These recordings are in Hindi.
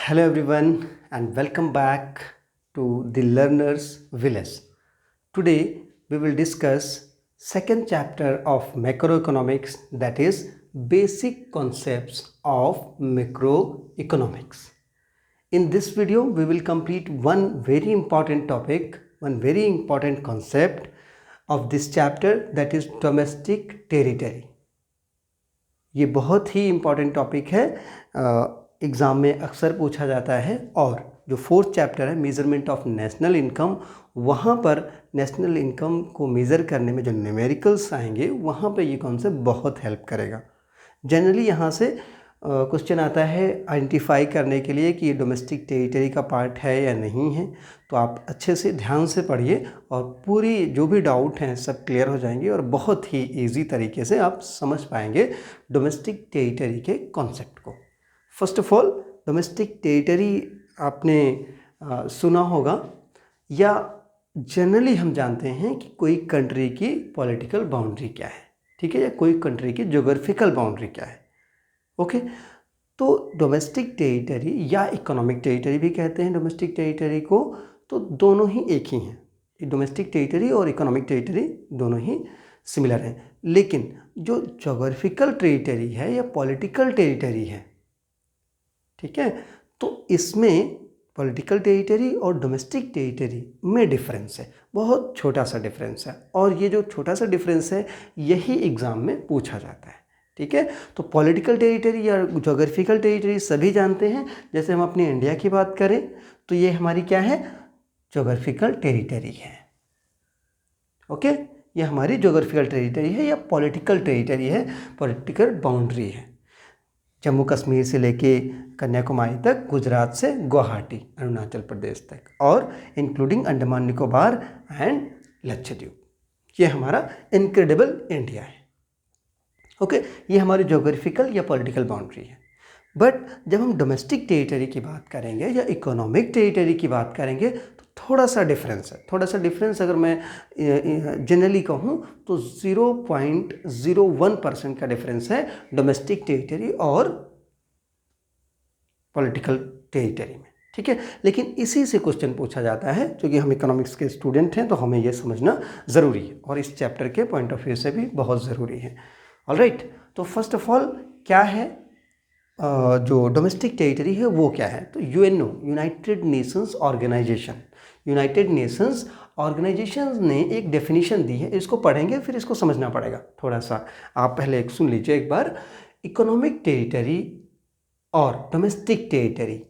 Hello everyone and welcome back to the Learner's Village. Today we will discuss second chapter of macroeconomics, that is basic concepts of macroeconomics. In this video we will complete one very important topic, one very important concept of this chapter, that is domestic territory. ये बहुत ही इम्पॉर्टेंट टॉपिक है, एग्ज़ाम में अक्सर पूछा जाता है। और जो फोर्थ चैप्टर है मेज़रमेंट ऑफ नेशनल इनकम, वहाँ पर नेशनल इनकम को मेज़र करने में जो न्यूमेरिकल्स आएंगे वहाँ पे ये कॉन्सेप्ट बहुत हेल्प करेगा। जनरली यहाँ से क्वेश्चन आता है आइडेंटिफाई करने के लिए कि ये डोमेस्टिक टेरिटरी का पार्ट है या नहीं है। तो आप अच्छे से ध्यान से पढ़िए और पूरी जो भी डाउट हैं सब क्लियर हो जाएंगे और बहुत ही इजी तरीके से आप समझ पाएंगे डोमेस्टिक टेरिटरी के कॉन्सेप्ट को। First of all, domestic territory आपने सुना होगा या जनरली हम जानते हैं कि कोई कंट्री की पॉलिटिकल बाउंड्री क्या है, ठीक है, या कोई कंट्री की ज्योग्राफिकल बाउंड्री क्या है। ओके, तो डोमेस्टिक टेरिटरी या इकोनॉमिक टेरिटरी भी कहते हैं डोमेस्टिक टेरिटरी को, तो दोनों ही एक ही हैं। डोमेस्टिक टेरिटरी और इकोनॉमिक टेरिटरी दोनों ही सिमिलर हैं, लेकिन जो ज्योग्राफिकल टेरिटरी है या पॉलिटिकल टेरिटरी है, ठीक है, तो इसमें पॉलिटिकल टेरिटरी और डोमेस्टिक टेरिटरी में डिफरेंस है, बहुत छोटा सा डिफरेंस है। और ये जो छोटा सा डिफरेंस है यही एग्ज़ाम में पूछा जाता है, ठीक है। तो पॉलिटिकल टेरिटरी या ज्योग्राफिकल टेरिटरी सभी जानते हैं। जैसे हम अपनी इंडिया की बात करें तो ये हमारी क्या है, ज्योग्राफिकल टेरिटरी है। ओके, ये हमारी ज्योग्राफिकल टेरिटरी है या पॉलिटिकल टेरिटरी है, पॉलिटिकल बाउंड्री है। जम्मू कश्मीर से लेके कन्याकुमारी तक, गुजरात से गुवाहाटी अरुणाचल प्रदेश तक, और इंक्लूडिंग अंडमान निकोबार एंड लक्षद्वीप, ये हमारा इनक्रेडिबल इंडिया है। ओके, ये हमारी ज्योग्राफिकल या पॉलिटिकल बाउंड्री है। बट जब हम डोमेस्टिक टेरिटरी की बात करेंगे या इकोनॉमिक टेरिटरी की बात करेंगे तो थोड़ा सा डिफरेंस है। थोड़ा सा डिफरेंस अगर मैं जनरली कहूँ तो 0.01% का डिफरेंस है डोमेस्टिक टेरिटरी और पॉलिटिकल टेरिटरी में, ठीक है। लेकिन इसी से क्वेश्चन पूछा जाता है, क्योंकि हम इकोनॉमिक्स के स्टूडेंट हैं तो हमें ये समझना ज़रूरी है और इस चैप्टर के पॉइंट ऑफ व्यू से भी बहुत ज़रूरी है। ऑलराइट, तो फर्स्ट ऑफ ऑल क्या है जो डोमेस्टिक टेरिटरी है वो क्या है। तो UNO, United Nations Organisation, United Nations Organisation ने एक डेफिनेशन दी है, इसको पढ़ेंगे फिर इसको समझना पड़ेगा थोड़ा सा। आप पहले एक सुन लीजिए एक बार। इकोनॉमिक टेरिटरी और domestic territory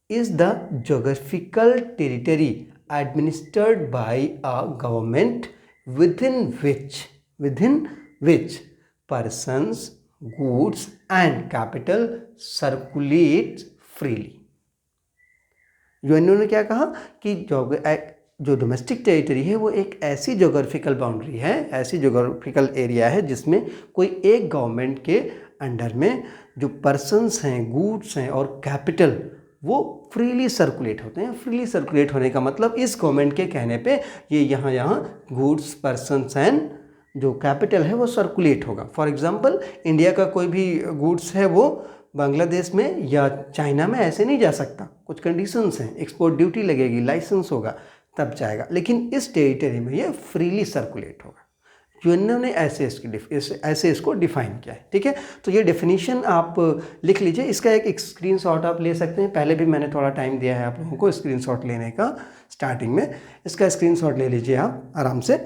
is the geographical territory administered by a government within which persons, goods and capital circulate freely। UNO ने क्या कहा कि जो डोमेस्टिक टेरिटरी है वो एक ऐसी ज्योग्राफिकल बाउंड्री है, ऐसी ज्योग्राफिकल एरिया है जिसमें कोई एक गवर्नमेंट के अंडर में जो पर्सन्स हैं, गुड्स हैं और कैपिटल वो फ्रीली सर्कुलेट होते हैं। फ्रीली सर्कुलेट होने का मतलब इस गवर्नमेंट के कहने पे ये यहाँ गुड्स, पर्सन्स एंड जो कैपिटल है वो सर्कुलेट होगा। फॉर एग्जांपल, इंडिया का कोई भी गुड्स है वो बांग्लादेश में या चाइना में ऐसे नहीं जा सकता, कुछ कंडीशंस हैं, एक्सपोर्ट ड्यूटी लगेगी, लाइसेंस होगा तब जाएगा। लेकिन इस टेरिटरी में ये फ्रीली सर्कुलेट होगा। यूएनओ ने ऐसे इसको डिफाइन किया है, ठीक है। तो ये डेफिनेशन आप लिख लीजिए, इसका एक स्क्रीनशॉट आप ले सकते हैं। पहले भी मैंने थोड़ा टाइम दिया है आप लोगों को स्क्रीनशॉट लेने का, स्टार्टिंग में इसका स्क्रीनशॉट ले लीजिए आप आराम से।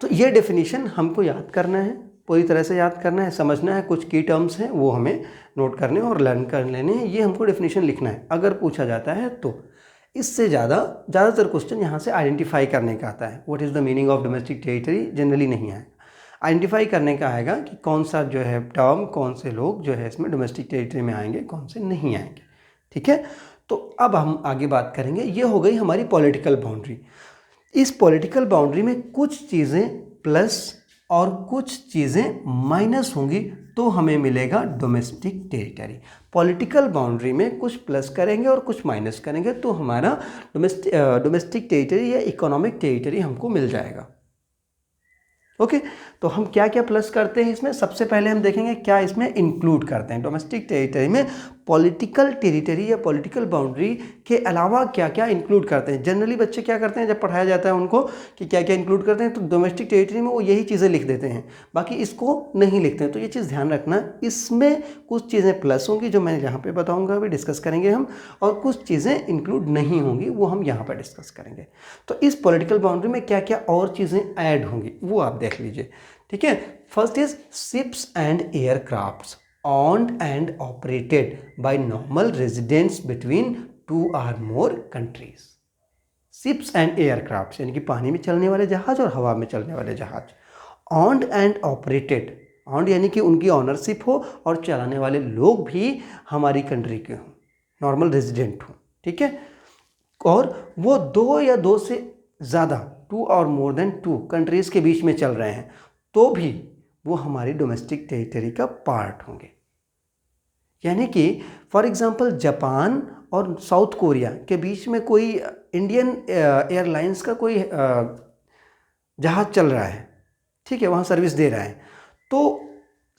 तो ये डेफिनेशन हमको याद करना है, पूरी तरह से याद करना है, समझना है। कुछ की टर्म्स हैं वो हमें नोट करने और लर्न कर लेने हैं, ये हमको डेफिनेशन लिखना है अगर पूछा जाता है तो। इससे ज़्यादातर क्वेश्चन यहाँ से आइडेंटिफाई करने का आता है। What is the meaning of domestic territory generally नहीं आएगा, आइडेंटिफाई करने का आएगा कि कौन सा जो है टर्म, कौन से लोग जो है इसमें डोमेस्टिक टेरिटरी में आएंगे, कौन से नहीं आएंगे, ठीक है। तो अब हम आगे बात करेंगे। ये हो गई हमारी पॉलिटिकल बाउंड्री। इस पॉलिटिकल बाउंड्री में कुछ चीज़ें प्लस और कुछ चीज़ें माइनस होंगी तो हमें मिलेगा डोमेस्टिक टेरिटरी। पॉलिटिकल बाउंड्री में कुछ प्लस करेंगे और कुछ माइनस करेंगे तो हमारा डोमेस्टिक टेरिटरी या इकोनॉमिक टेरिटरी हमको मिल जाएगा। ओके, तो हम क्या क्या प्लस करते हैं इसमें। सबसे पहले हम देखेंगे क्या इसमें इंक्लूड करते हैं। डोमेस्टिक टेरिटरी में पॉलिटिकल टेरिटरी या पॉलिटिकल बाउंड्री के अलावा क्या क्या इंक्लूड करते हैं। जनरली बच्चे क्या करते हैं जब पढ़ाया जाता है उनको कि क्या क्या इंक्लूड करते हैं, तो डोमेस्टिक टेरिटरी में वो यही चीज़ें लिख देते हैं, बाकी इसको नहीं लिखते हैं। तो ये चीज़ ध्यान रखना, इसमें कुछ चीज़ें प्लस होंगी जो मैं यहाँ पे बताऊँगा, अभी डिस्कस करेंगे हम, और कुछ चीज़ें इंक्लूड नहीं होंगी वो हम यहाँ पर डिस्कस करेंगे। तो इस पॉलिटिकल बाउंड्री में क्या क्या और चीज़ें ऐड होंगी वो आप देख लीजिए, ठीक है। First is ships and aircrafts owned and operated by normal residents between two or more countries. Ships and aircrafts यानी कि पानी में चलने वाले जहाज और हवा में चलने वाले जहाज। owned and operated, owned यानी कि उनकी ऑनरशिप हो और चलाने वाले लोग भी हमारी कंट्री के हों, नॉर्मल रेजिडेंट हों, ठीक है। और वो दो या दो से ज़्यादा, टू और मोर देन टू कंट्रीज़ के बीच में चल रहे हैं तो भी वो हमारी डोमेस्टिक टेरिटरी का पार्ट होंगे। यानी कि फॉर एग्जांपल जापान और साउथ कोरिया के बीच में कोई इंडियन एयरलाइंस का कोई जहाज़ चल रहा है, ठीक है, वहाँ सर्विस दे रहा है, तो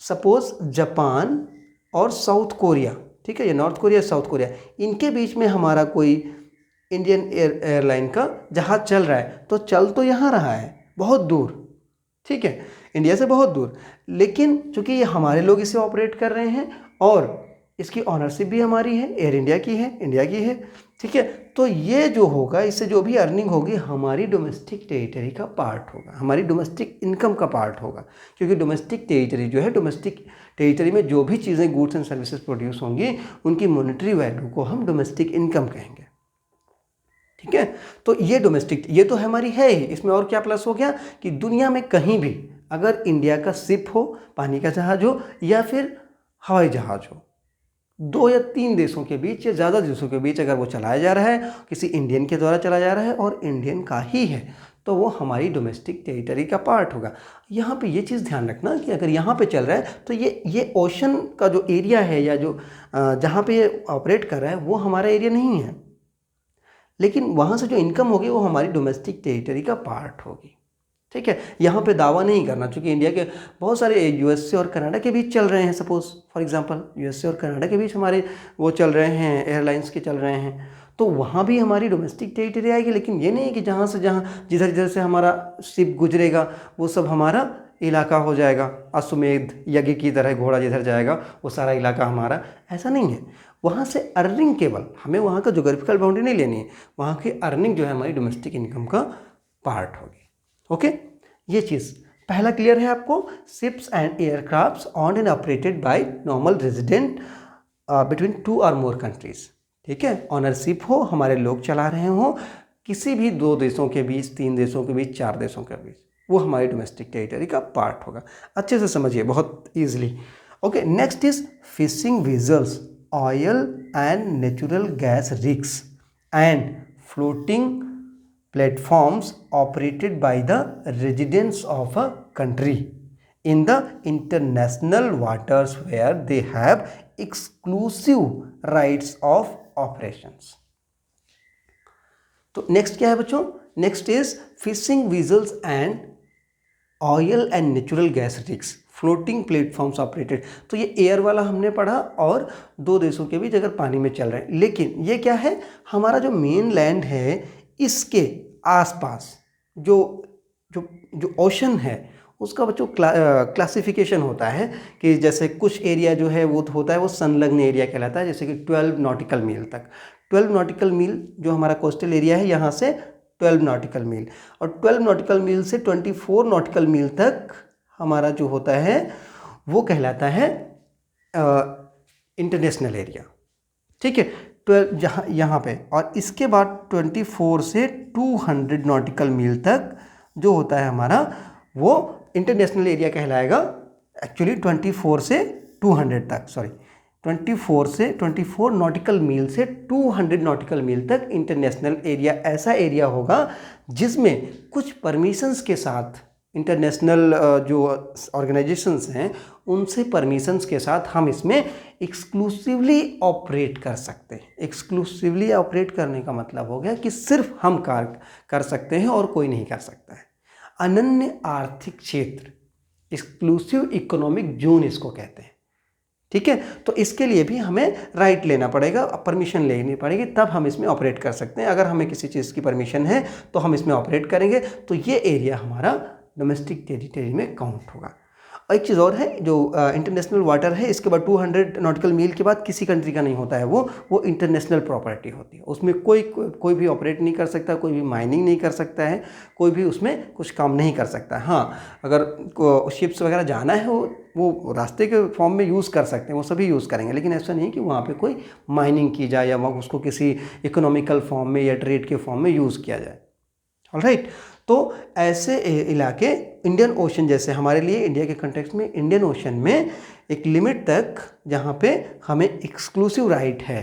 सपोज़ जापान और साउथ कोरिया, ठीक है, या नॉर्थ कोरिया साउथ कोरिया, इनके बीच में हमारा कोई इंडियन एयरलाइन का जहाज़ चल रहा है, तो चल तो यहाँ रहा है बहुत दूर, ठीक है, इंडिया से बहुत दूर, लेकिन चूंकि ये हमारे लोग इसे ऑपरेट कर रहे हैं और इसकी ऑनरशिप भी हमारी है, एयर इंडिया की है, इंडिया की है, ठीक है, तो ये जो होगा, इससे जो भी अर्निंग होगी हमारी डोमेस्टिक टेरिटरी का पार्ट होगा, हमारी डोमेस्टिक इनकम का पार्ट होगा। क्योंकि डोमेस्टिक टेरिटरी जो है, डोमेस्टिक टेरिटरी में जो भी चीज़ें गुड्स एंड सर्विसेज प्रोड्यूस होंगी उनकी मॉनेटरी वैल्यू को हम डोमेस्टिक इनकम कहेंगे, ठीक है। तो ये डोमेस्टिक, ये तो हमारी है ही, इसमें और क्या प्लस हो गया कि दुनिया में कहीं भी अगर इंडिया का शिप हो, पानी का जहाज हो या फिर हवाई जहाज हो, दो या तीन देशों के बीच या ज़्यादा देशों के बीच अगर वो चलाया जा रहा है, किसी इंडियन के द्वारा चलाया जा रहा है और इंडियन का ही है, तो वो हमारी डोमेस्टिक टेरिटरी का पार्ट होगा। यहाँ पे ये चीज़ ध्यान रखना कि अगर यहाँ पे चल रहा है तो ये ओशन का जो एरिया है या जो जहाँ पे ये ऑपरेट कर रहा है वो हमारा एरिया नहीं है, लेकिन वहाँ से जो इनकम होगी वो हमारी डोमेस्टिक टेरिटरी का पार्ट होगी, ठीक है। यहाँ पे दावा नहीं करना, क्योंकि इंडिया के बहुत सारे यूएसए और कनाडा के बीच चल रहे हैं, सपोज फॉर एग्जांपल यूएसए और कनाडा के बीच हमारे वो चल रहे हैं, एयरलाइंस के चल रहे हैं, तो वहाँ भी हमारी डोमेस्टिक टेरिटरी आएगी। लेकिन ये नहीं कि जहाँ से जहाँ जिधर जिधर से हमारा शिप गुजरेगा वो सब हमारा इलाका हो जाएगा, अश्वमेध यज्ञ की तरह घोड़ा जिधर जाएगा वो सारा इलाका हमारा, ऐसा नहीं है। वहाँ से अर्निंग केवल हमें वहाँ का जोग्राफिकल बाउंड्री नहीं लेनी है, वहाँ की अर्निंग जो है हमारी डोमेस्टिक इनकम का पार्ट होगी। ओके, ये चीज़ पहला क्लियर है आपको। Ships and aircrafts owned and operated by normal resident between two और मोर कंट्रीज, ठीक है। ऑनरशिप हो, हमारे लोग चला रहे हों, किसी भी दो देशों के बीच, तीन देशों के बीच, चार देशों के बीच, वो हमारी डोमेस्टिक टेरिटरी का पार्ट होगा। अच्छे से समझिए, बहुत easily. Okay, next is fishing vessels, oil and natural gas rigs and floating platforms operated by the residents of a country in the international waters where they have exclusive rights of operations। तो नेक्स्ट क्या है बच्चों? Next is fishing whistles and oil and natural gas rigs, floating platforms operated. तो ये एयर वाला हमने पढ़ा और दो देशों के बीच अगर पानी में चल रहे हैं, लेकिन ये क्या है, हमारा जो मेन लैंड है इसके आसपास जो जो जो ओशन है उसका बच्चों क्लासिफिकेशन होता है कि जैसे कुछ एरिया जो है वो होता है वो संलग्न एरिया कहलाता है, जैसे कि 12 नॉटिकल मील तक। 12 नॉटिकल मील जो हमारा कोस्टल एरिया है, यहाँ से 12 नॉटिकल मील, और 12 नॉटिकल मील से 24 नॉटिकल मील तक हमारा जो होता है वो कहलाता है इंटरनेशनल एरिया, ठीक है। 12 जहाँ यहाँ पे, और इसके बाद 24 से 200 नॉटिकल मील तक जो होता है हमारा वो इंटरनेशनल एरिया कहलाएगा। एक्चुअली 24 से 200 तक, सॉरी 24 नॉटिकल मील से 200 नॉटिकल मील तक इंटरनेशनल एरिया ऐसा एरिया होगा जिसमें कुछ परमिशंस के साथ इंटरनेशनल जो ऑर्गेनाइजेशंस हैं उनसे परमिशंस के साथ हम इसमें एक्सक्लूसिवली ऑपरेट कर सकते हैं। एक्सक्लूसिवली ऑपरेट करने का मतलब हो गया कि सिर्फ हम कार्य कर सकते हैं और कोई नहीं कर सकता है। अनन्य आर्थिक क्षेत्र, एक्सक्लूसिव इकोनॉमिक जोन इसको कहते हैं, ठीक है। तो इसके लिए भी हमें राइट लेना पड़ेगा, परमिशन लेनी पड़ेगी, तब हम इसमें ऑपरेट कर सकते हैं। अगर हमें किसी चीज़ की परमिशन है तो हम इसमें ऑपरेट करेंगे, तो ये एरिया हमारा डोमेस्टिक टेरिटरी में काउंट होगा। और एक चीज़ और है, जो इंटरनेशनल वाटर है, इसके बाद 200 नॉटिकल मील के बाद किसी कंट्री का नहीं होता है, वो इंटरनेशनल प्रॉपर्टी होती है। उसमें कोई भी ऑपरेट नहीं कर सकता, कोई भी माइनिंग नहीं कर सकता है, कोई भी उसमें कुछ काम नहीं कर सकता। हाँ, अगर शिप्स वगैरह जाना है वो रास्ते के फॉर्म में यूज़ कर सकते हैं, वो सभी यूज़ करेंगे, लेकिन ऐसा नहीं कि वहाँ पे कोई माइनिंग की जाए या वहाँ उसको किसी इकोनॉमिकल फॉर्म में या ट्रेड के फॉर्म में यूज़ किया जाए। ऑलराइट, तो ऐसे इलाके इंडियन ओशन, जैसे हमारे लिए इंडिया के कंटेक्स्ट में इंडियन ओशन में एक लिमिट तक जहाँ पे हमें एक्सक्लूसिव राइट है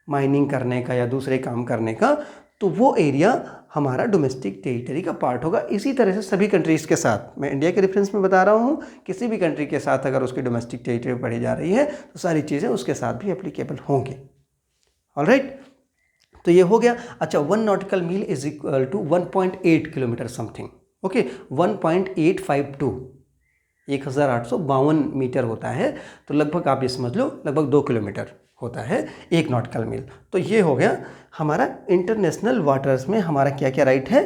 माइनिंग करने का या दूसरे काम करने का, तो वो एरिया हमारा डोमेस्टिक टेरिटरी का पार्ट होगा। इसी तरह से सभी कंट्रीज़ के साथ, मैं इंडिया के रेफरेंस में बता रहा हूँ, किसी भी कंट्री के साथ अगर उसकी डोमेस्टिक टेरिटरी पढ़ी जा रही है तो सारी चीज़ें उसके साथ भी एप्लीकेबल होंगी। ऑलराइट, तो ये हो गया। अच्छा, 1 nautical mile is equal to 1.8 kilometre something. Okay, 1.852, 1852 metre होता है, तो लगभग आप ये समझ लो लगभग 2 किलोमीटर होता है 1 नॉटिकल मील। तो ये हो गया हमारा इंटरनेशनल वाटर्स में हमारा क्या क्या राइट है।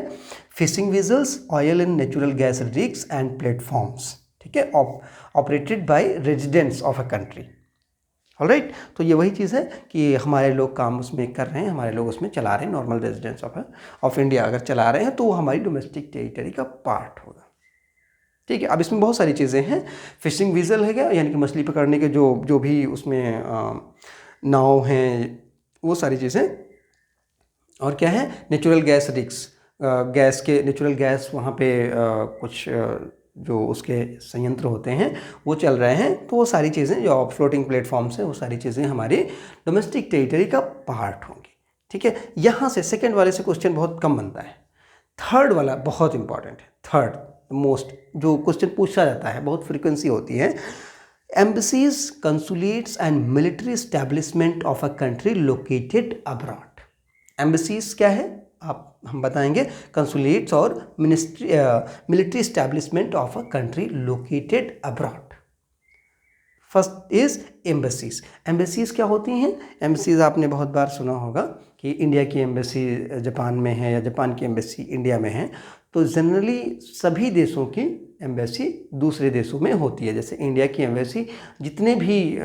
Fishing vessels, oil and natural gas rigs and platforms, ठीक है, operated by residents of a country. Alright, तो ये वही चीज़ है कि हमारे लोग काम उसमें कर रहे हैं, हमारे लोग उसमें चला रहे हैं, नॉर्मल रेजिडेंट्स ऑफ इंडिया अगर चला रहे हैं तो वो हमारी डोमेस्टिक टेरिटरी का पार्ट होगा। ठीक है, अब इसमें बहुत सारी चीज़ें हैं। फिशिंग वीजल है क्या, यानी कि मछली पकड़ने के जो भी उसमें नाव हैं, वो सारी चीज़ें। और क्या है, नेचुरल गैस रिग्स, गैस के नेचुरल गैस वहाँ पे कुछ जो उसके संयंत्र होते हैं वो चल रहे हैं, तो वो सारी चीज़ें जो फ्लोटिंग प्लेटफॉर्म्स हैं वो सारी चीज़ें हमारी डोमेस्टिक टेरिटरी का पार्ट होंगी। ठीक है, यहाँ से सेकंड वाले से क्वेश्चन बहुत कम बनता है, थर्ड वाला बहुत इंपॉर्टेंट है। थर्ड मोस्ट जो क्वेश्चन पूछा जाता है, बहुत फ्रीक्वेंसी होती है, embassies, consulates and military establishment of a country located abroad. Embassies क्या है हम बताएंगे, कंसुलेट्स और military establishment of a country located abroad. First is embassies. Embassies क्या होती हैं? एम्बेसीज आपने बहुत बार सुना होगा कि इंडिया की एम्बेसी जापान में है या जापान की एम्बेसी इंडिया में है, तो जनरली सभी देशों की एम्बेसी दूसरे देशों में होती है। जैसे इंडिया की एम्बेसी जितने भी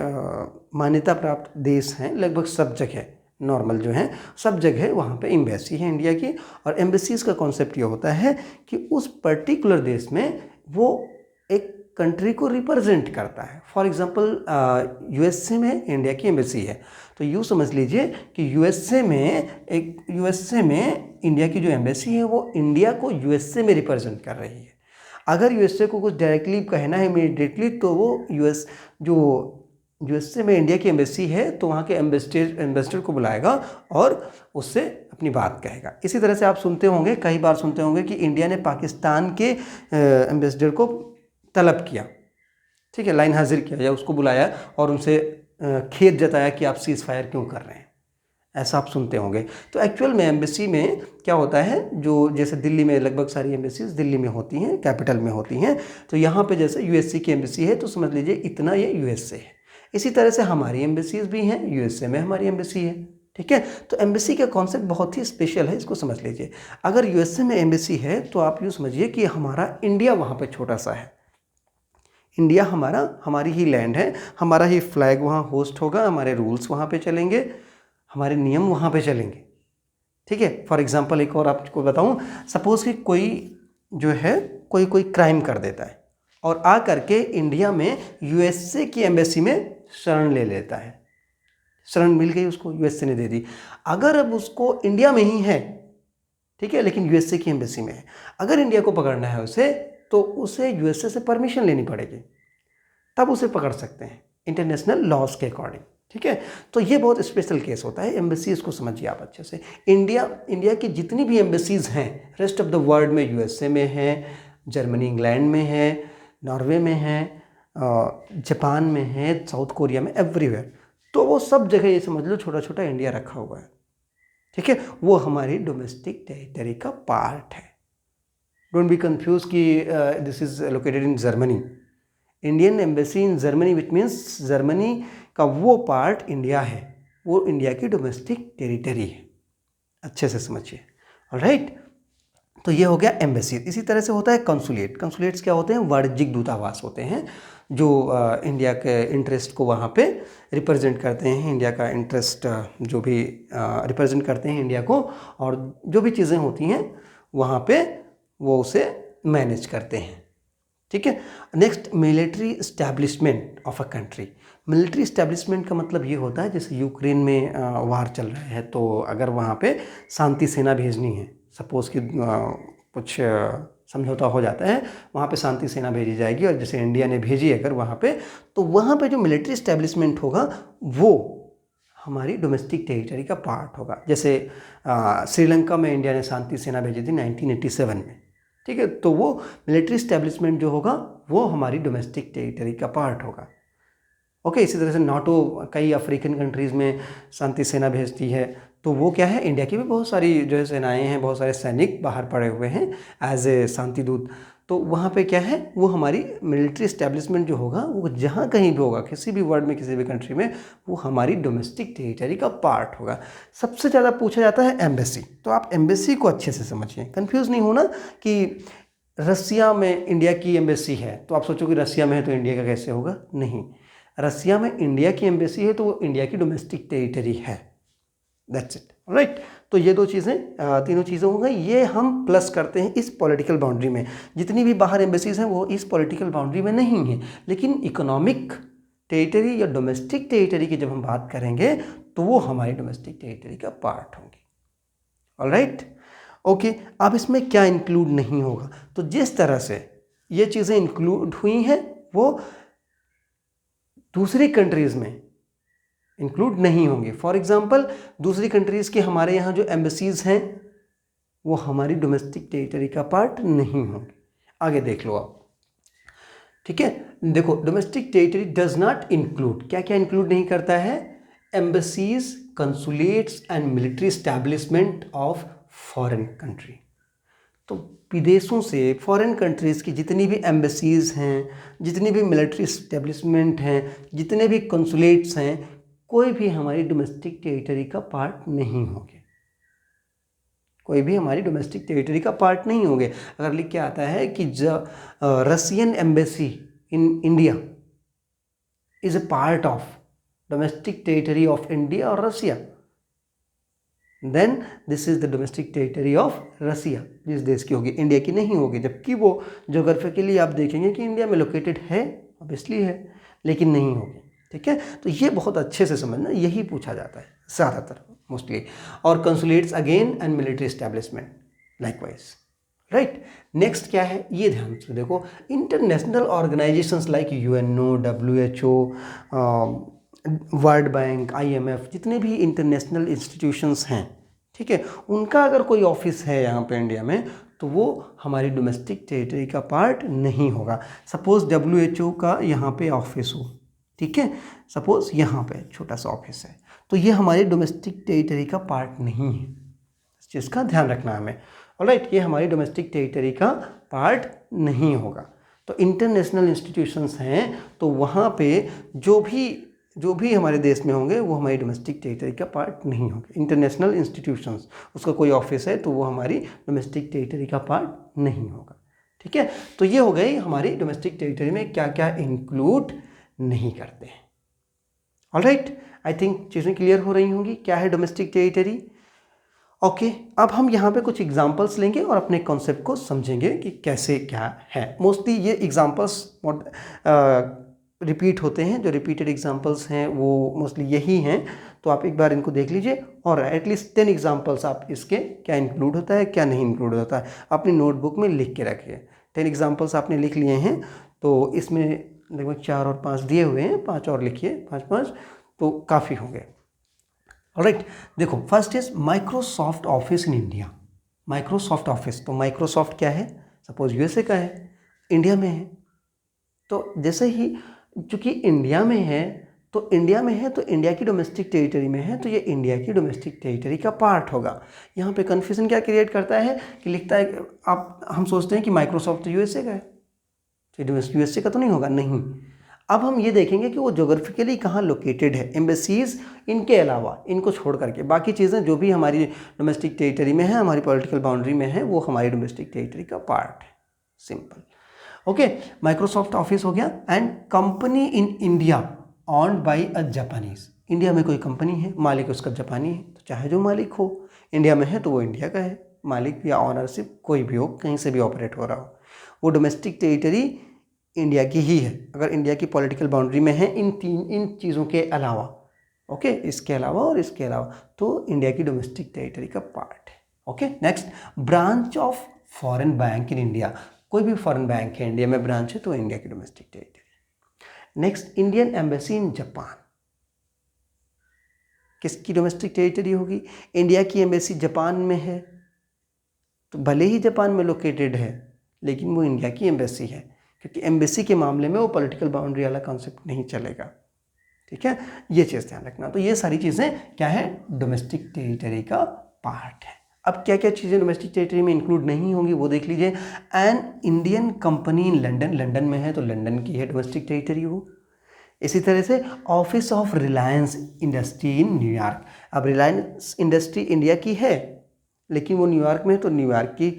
मान्यता प्राप्त देश हैं लगभग सब जगह नॉर्मल जो है सब जगह वहाँ पे एम्बेसी है इंडिया की। और एम्बेसीज का कॉन्सेप्ट ये होता है कि उस पर्टिकुलर देश में वो एक कंट्री को रिप्रेजेंट करता है। फॉर एग्जांपल यूएसए में इंडिया की एम्बेसी है, तो यूँ समझ लीजिए कि यूएसए में इंडिया की जो एम्बेसी है वो इंडिया को यूएसए में रिप्रेजेंट कर रही है। अगर यूएसए को कुछ डायरेक्टली कहना है इमीडिएटली, तो वो यूएसए में इंडिया की एम्बेसी है तो वहाँ के एम्बेसडर को बुलाएगा और उससे अपनी बात कहेगा। इसी तरह से आप सुनते होंगे, कई बार सुनते होंगे कि इंडिया ने पाकिस्तान के एम्बेसडर को तलब किया, ठीक है, लाइन हाजिर किया या उसको बुलाया और उनसे खेद जताया कि आप सीज़ फायर क्यों कर रहे हैं, ऐसा आप सुनते होंगे। तो एक्चुअल में एम्बेसी में क्या होता है, जो जैसे दिल्ली में लगभग सारी एम्बेसीज दिल्ली में होती हैं, कैपिटल में होती हैं, तो यहाँ पे जैसे यूएसए की एम्बेसी है तो समझ लीजिए इतना ये यूएसए है। इसी तरह से हमारी एम्बेसीज भी हैं, यूएसए में हमारी एम्बेसी है, ठीक है। तो एम्बेसी का कॉन्सेप्ट बहुत ही स्पेशल है, इसको समझ लीजिए। अगर यूएसए में एम्बेसी है तो आप यूँ समझिए कि हमारा इंडिया वहाँ पर छोटा सा है, इंडिया हमारी ही लैंड है, हमारा ही फ्लैग वहाँ होस्ट होगा, हमारे रूल्स वहाँ पे चलेंगे, हमारे नियम वहाँ पे चलेंगे, ठीक है। फॉर एग्जांपल एक और आपको बताऊँ, सपोज़ कि कोई जो है कोई क्राइम कर देता है और आ करके इंडिया में यूएसए की एम्बेसी में शरण ले लेता है, शरण मिल गई उसको, यूएसए ने दे दी। अगर अब उसको इंडिया में ही है, ठीक है, लेकिन यूएसए की एम्बेसी में है, अगर इंडिया को पकड़ना है उसे तो उसे यूएसए से परमिशन लेनी पड़ेगी, तब उसे पकड़ सकते हैं इंटरनेशनल लॉज के अकॉर्डिंग, ठीक है। तो ये बहुत स्पेशल केस होता है। एम्बेसीज को समझिए आप अच्छे से। इंडिया की जितनी भी एम्बेसीज हैं रेस्ट ऑफ द वर्ल्ड में, यूएसए में है, जर्मनी इंग्लैंड में है, नॉर्वे में है, जापान में है, साउथ कोरिया में, एवरीवेयर, तो वो सब जगह ये समझ लो छोटा छोटा इंडिया रखा हुआ है, ठीक है। वो हमारी डोमेस्टिक टेरिटरी का पार्ट है। डोंट बी कंफ्यूज कि this is located in Germany. Indian embassy in Germany which means Germany का वो पार्ट इंडिया है, वो इंडिया की डोमेस्टिक टेरिटरी है। अच्छे से समझिए, ऑलराइट। तो ये हो गया एम्बेसी। इसी तरह से होता है कंसुलेट। कंसुलेट्स क्या होते हैं? वाणिज्यिक दूतावास होते हैं जो इंडिया के इंटरेस्ट को वहाँ पे रिप्रेजेंट करते हैं, इंडिया का इंटरेस्ट जो भी रिप्रेजेंट करते हैं इंडिया को, और जो भी चीज़ें होती हैं वहाँ पे वो उसे मैनेज करते हैं, ठीक है। Next, military establishment of a country. Military establishment का मतलब ये होता है जैसे यूक्रेन में वार चल रहा है, तो अगर वहाँ पे शांति सेना भेजनी है, सपोज़ कि कुछ समझौता हो जाता है, वहाँ पे शांति सेना भेजी जाएगी, और जैसे इंडिया ने भेजी अगर वहाँ पे, तो वहाँ पे जो मिलिट्री इस्टेब्लिशमेंट होगा वो हमारी डोमेस्टिक टेरिटरी का पार्ट होगा। जैसे श्रीलंका में इंडिया ने शांति सेना भेजी थी 1987 में, ठीक है, तो वो मिलिट्री इस्टेब्लिशमेंट जो होगा वो हमारी डोमेस्टिक टेरिटरी का पार्ट होगा। ओके, इसी तरह से नाटो कई अफ्रीकन कंट्रीज़ में शांति सेना भेजती है, तो वो क्या है, इंडिया की भी बहुत सारी जो है सेनाएं हैं, बहुत सारे सैनिक बाहर पड़े हुए हैं एज ए शांति दूत, तो वहाँ पे क्या है, वो हमारी मिलिट्री इस्टेब्लिशमेंट जो होगा वो जहाँ कहीं भी होगा, किसी भी वर्ल्ड में, किसी भी कंट्री में, वो हमारी डोमेस्टिक टेरिटरी का पार्ट होगा। सबसे ज़्यादा पूछा जाता है एम्बेसी, तो आप एम्बेसी को अच्छे से समझिए, कन्फ्यूज़ नहीं होना कि रसिया में इंडिया की एम्बेसी है तो आप सोचो कि रसिया में है तो इंडिया का कैसे होगा, नहीं। रसिया में इंडिया की एम्बेसी है तो वो इंडिया की डोमेस्टिक टेरिटरी है, दैट्स इट, राइट। तो ये दो चीज़ें, तीनों चीज़ें हो गई, ये हम प्लस करते हैं इस पॉलिटिकल बाउंड्री में। जितनी भी बाहर एम्बेसीज हैं वो इस पॉलिटिकल बाउंड्री में नहीं है, लेकिन इकोनॉमिक टेरिटरी या डोमेस्टिक टेरिटरी की जब हम बात करेंगे तो वो हमारी डोमेस्टिक टेरिटरी का पार्ट होंगी, ऑलराइट। ओके, अब इसमें क्या इंक्लूड नहीं होगा, तो जिस तरह से ये चीज़ें इंक्लूड हुई हैं वो दूसरी कंट्रीज़ में इंक्लूड नहीं होंगे। फॉर एग्जांपल, दूसरी कंट्रीज़ के हमारे यहाँ जो एम्बेसीज हैं वो हमारी डोमेस्टिक टेरिटरी का पार्ट नहीं होंगे। आगे देख लो आप, ठीक है। देखो, domestic territory does not include, क्या क्या इंक्लूड नहीं करता है, embassies, consulates and military establishment of foreign country. तो विदेशों से, फॉरेन कंट्रीज़ की जितनी भी एम्बेसीज हैं, जितनी भी मिलिट्री एस्टेब्लिशमेंट हैं, जितने भी कंसुलेट्स हैं, कोई भी हमारी डोमेस्टिक टेरिटरी का पार्ट नहीं होंगे, कोई भी हमारी डोमेस्टिक टेरिटरी का पार्ट नहीं होंगे। अगर लिख के आता है कि Russian embassy in India is a part of domestic territory of India और Russia, then this is the domestic territory of Russia, जिस देश की होगी, इंडिया की नहीं होगी। जबकि वो जोग्राफिकली आप देखेंगे कि इंडिया में लोकेटेड है, ऑब्वियसली है, लेकिन नहीं होगी, ठीक है। तो ये बहुत अच्छे से समझना, यही पूछा जाता है ज़्यादातर, मोस्टली। और consulates again and military establishment likewise, right. Next क्या है, ये ध्यान से देखो, international organisations like UNO, WHO, world bank, IMF, जितने भी इंटरनेशनल इंस्टीट्यूशंस हैं, ठीक है, उनका अगर कोई ऑफिस है यहाँ पे इंडिया में तो वो हमारी डोमेस्टिक टेरिटरी का पार्ट नहीं होगा। सपोज़ WHO का यहाँ पे ऑफिस हो, ठीक है, सपोज़ यहाँ पे छोटा सा ऑफिस है, तो ये हमारी डोमेस्टिक टेरिटरी का पार्ट नहीं है, इस चीज़ का ध्यान रखना हमें, ऑलराइट। ये हमारी डोमेस्टिक टेरिटरी का पार्ट नहीं होगा। तो इंटरनेशनल इंस्टीट्यूशंस हैं तो वहाँ पे जो भी हमारे देश में होंगे वो हमारी डोमेस्टिक टेरिटरी का पार्ट नहीं होंगे। इंटरनेशनल इंस्टीट्यूशंस, उसका कोई ऑफिस है तो वो हमारी डोमेस्टिक टेरिटरी का पार्ट नहीं होगा, ठीक है। तो ये हो गई हमारी डोमेस्टिक टेरिटरी में क्या क्या इंक्लूड नहीं करते हैं, ऑलराइट। आई थिंक चीज़ें क्लियर हो रही होंगी क्या है डोमेस्टिक टेरिटरी। ओके, अब हम यहाँ पे कुछ एग्जांपल्स लेंगे और अपने कॉन्सेप्ट को समझेंगे कि कैसे क्या है। मोस्टली ये एग्जांपल्स रिपीट होते हैं, जो रिपीटेड एग्जांपल्स हैं वो मोस्टली यही हैं, तो आप एक बार इनको देख लीजिए और एटलीस्ट 10 एग्जांपल्स आप इसके क्या इंक्लूड होता है क्या नहीं इंक्लूड होता है अपनी नोटबुक में लिख के रखिए। 10 एग्जांपल्स आपने लिख लिए हैं तो इसमें लगभग 4 और 5 दिए हुए हैं, 5 और लिखिए, 5 तो काफ़ी होंगे, ऑलराइट। देखो, first is Microsoft office in India. Microsoft office, तो माइक्रोसॉफ्ट क्या है, सपोज USA का है, इंडिया में है, तो जैसे ही चूँकि इंडिया में है तो इंडिया की डोमेस्टिक टेरिटरी में है तो ये इंडिया की डोमेस्टिक टेरिटरी का पार्ट होगा। यहाँ पे कन्फ्यूजन क्या क्रिएट करता है कि लिखता है हम सोचते हैं कि माइक्रोसॉफ्ट तो USA का है, तो USA का तो नहीं होगा, नहीं। अब हम ये देखेंगे कि वो जोग्राफिकली कहाँ लोकेटेड है। एम्बेसीज इनके अलावा, इनको छोड़ करके बाकी चीज़ें जो भी हमारी डोमेस्टिक टेरिटरी में है, हमारी पॉलिटिकल बाउंड्री में है, वो हमारी डोमेस्टिक टेरिटरी का पार्ट है। सिंपल। ओके, माइक्रोसॉफ्ट ऑफिस हो गया। And company in India owned by a Japanese. India में कोई कंपनी है, मालिक उसका जापानी है, तो चाहे जो मालिक हो, इंडिया में है तो वो इंडिया का है, मालिक या ऑनरशिप कोई भी हो, कहीं से भी ऑपरेट हो रहा हो, वो डोमेस्टिक टेरिटरी इंडिया की ही है, अगर इंडिया की पॉलिटिकल बाउंड्री में है, इन चीज़ों के अलावा। ओके, इसके अलावा और इसके अलावा, तो इंडिया की डोमेस्टिक टेरिटरी का पार्ट है। Okay, next, branch of foreign bank in India. कोई भी फॉरेन बैंक है इंडिया में ब्रांच है तो इंडिया की domestic territory. Next, Indian embassy in Japan, किसकी डोमेस्टिक टेरिटरी होगी? इंडिया की एम्बेसी जापान में है, तो भले ही जापान में लोकेटेड है लेकिन वो इंडिया की एम्बेसी है, क्योंकि एम्बेसी के मामले में वो पॉलिटिकल बाउंड्री वाला कॉन्सेप्ट नहीं चलेगा। ठीक है, ये चीज़ ध्यान रखना। तो ये सारी चीज़ें क्या है? डोमेस्टिक टेरिटरी का पार्ट है। अब क्या क्या चीज़ें डोमेस्टिक टेरिटरी में इंक्लूड नहीं होंगी वो देख लीजिए। An Indian company in London, London में है तो लंदन की है डोमेस्टिक टेरिटरी वो। इसी तरह से office of Reliance industry in New York. अब रिलायंस इंडस्ट्री इंडिया की है लेकिन वो न्यूयॉर्क में है तो न्यूयॉर्क की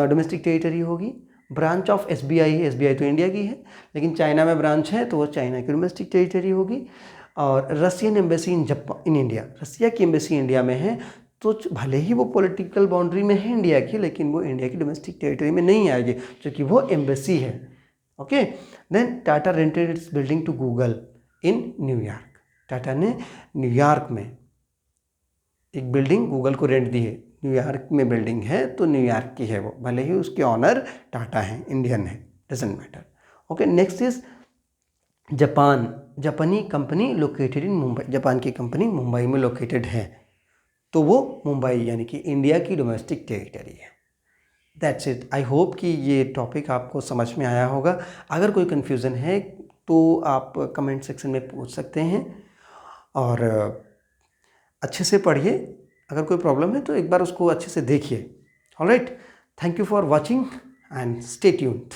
डोमेस्टिक टेरिटरी होगी। ब्रांच ऑफ एसबीआई है, एसबीआई तो इंडिया की है लेकिन चाइना में ब्रांच है तो वो चाइना की डोमेस्टिक टेरिटरी होगी। और रशियन एम्बेसी इन इंडिया, रसिया की एम्बेसी इंडिया में है तो भले ही वो पॉलिटिकल बाउंड्री में है इंडिया की लेकिन वो इंडिया की डोमेस्टिक टेरिटरी में नहीं आएगी क्योंकि वो एम्बेसी है। Okay, then Tata rented its building to Google in New York. Tata ने न्यूयॉर्क में एक बिल्डिंग गूगल को रेंट दी है, न्यूयॉर्क में बिल्डिंग है तो न्यूयॉर्क की है वो, भले ही उसके ऑनर टाटा हैं, इंडियन है, doesn't matter. Okay, next is Japan, जापानी company located in Mumbai, Japan की कंपनी मुंबई में लोकेटेड है तो वो मुंबई यानी कि इंडिया की डोमेस्टिक टेरिटरी है। That's it. आई होप कि ये टॉपिक आपको समझ में आया होगा। अगर कोई कन्फ्यूज़न है तो आप कमेंट सेक्शन में पूछ सकते हैं और अच्छे से पढ़िए। अगर कोई प्रॉब्लम है तो एक बार उसको अच्छे से देखिए। Alright, thank you for watching and stay tuned.